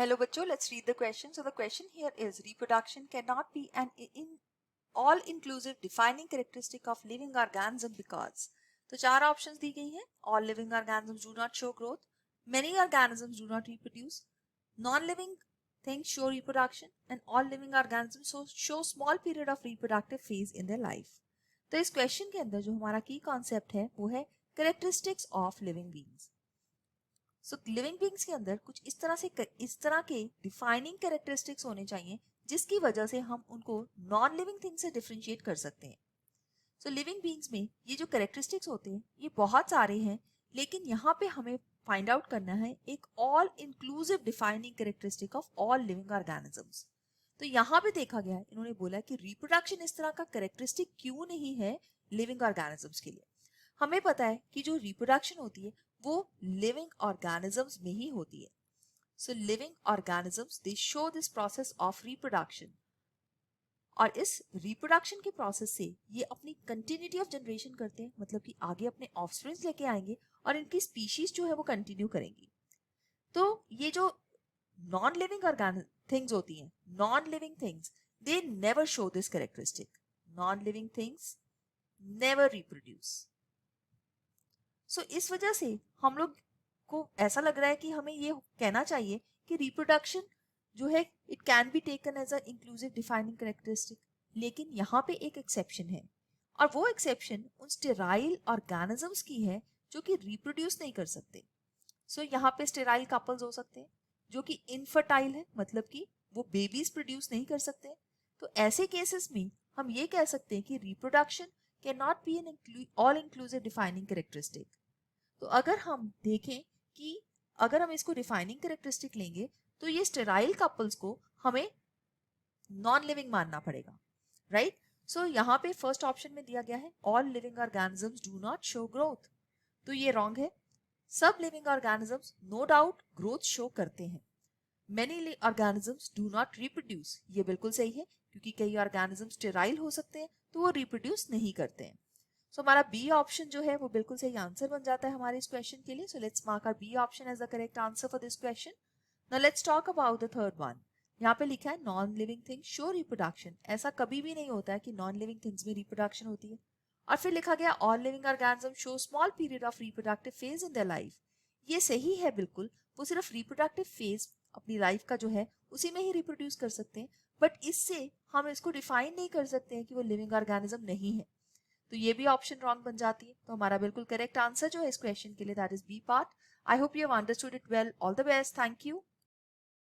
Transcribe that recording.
Hello बच्चों, let's read the question. So the question here is reproduction cannot be an all-inclusive defining characteristic of living organism because तो चार options दी गई हैं. All living organisms do not show growth, many organisms do not reproduce, non-living things show reproduction, and all living organisms show small period of reproductive phase in their life. तो इस question के अंदर जो हमारा key concept है वो है characteristics of living beings. So living beings के अंदर कुछ इस तरह के डिफाइनिंग कैरेक्टरिस्टिक्स होने चाहिए जिसकी वजह से हम उनको नॉन लिविंग थिंग से डिफरेंशिएट कर सकते हैं. सो लिविंग बींग्स में ये जो कैरेक्टरिस्टिक्स होते हैं ये बहुत सारे हैं, लेकिन यहाँ पे हमें फाइंड आउट करना है एक all inclusive defining characteristic of all living organisms. तो यहाँ पे देखा गया है, इन्होंने बोला कि रिप्रोडक्शन इस तरह का कैरेक्टरिस्टिक क्यों नहीं है लिविंग ऑर्गेनिजम्स के लिए. हमें पता है कि जो रिप्रोडक्शन होती है वो लिविंग ऑर्गेनिजम्स में ही होती है. So living organisms they show this process of reproduction, और इस रिप्रोडक्शन के प्रोसेस से ये अपनी कंटिन्यूटी ऑफ जनरेशन करते हैं, मतलब कि आगे अपने ऑफस्प्रिंग्स लेके आएंगे और इनकी स्पीशीज जो है वो कंटिन्यू करेंगी. तो ये जो नॉन लिविंग थिंग्स होती हैं, non living things, they never show this characteristic. Non living things never reproduce. So इस वजह से हम लोग को ऐसा लग रहा है कि हमें ये कहना चाहिए कि रिप्रोडक्शन जो है it can be taken as a inclusive defining characteristic. लेकिन यहाँ पे एक एक्सेप्शन है, और वो एक्सेप्शन उन स्टेराइल ऑर्गेनिजम्स की है जो कि रिप्रोड्यूस नहीं कर सकते. सो यहाँ पे स्टेराइल कपल्स हो सकते हैं जो कि इनफर्टाइल है, मतलब कि वो बेबीज प्रोड्यूस नहीं कर सकते. तो ऐसे केसेस में हम ये कह सकते हैं कि reproduction can not be an all inclusive defining characteristic. तो अगर हम देखें कि अगर हम इसको डिफाइनिंग कैरेक्टरिस्टिक लेंगे तो ये स्टेराइल कपल्स को हमें नॉन लिविंग मानना पड़ेगा, राइट. सो यहाँ पे फर्स्ट ऑप्शन में दिया गया है all living organisms do not show growth. तो ये रॉन्ग है. सब living organisms no doubt growth show करते हैं. Many organisms do not reproduce, ये बिल्कुल सही है, क्योंकि कई ऑर्गेनिजम्स स्टेराइल हो सकते हैं तो वो रिप्रोड्यूस नहीं करते हैं. सो हमारा बी ऑप्शन जो है वो बिल्कुल सही आंसर बन जाता है हमारे इस क्वेश्चन के लिए. So let's mark our B option as the correct answer for this question. Now let's talk about the third one. यहाँ पे लिखा है non living things show reproduction. ऐसा कभी भी नहीं होता है कि नॉन लिविंग थिंग्स में रिप्रोडक्शन होती है. और फिर लिखा गया all living organism show small period of reproductive phase in their life. ये सही है बिल्कुल, वो सिर्फ रिप्रोडक्टिव फेज अपनी लाइफ का जो है उसी में ही रिप्रोड्यूस कर सकते हैं, बट इससे हम इसको डिफाइन नहीं कर सकते हैं कि वो लिविंग ऑर्गेनिज्म नहीं है. तो ये भी ऑप्शन रॉन्ग बन जाती है. तो हमारा बिल्कुल करेक्ट आंसर जो है इस क्वेश्चन के लिए that is B part. I hope you have understood it well. All the best. Thank you.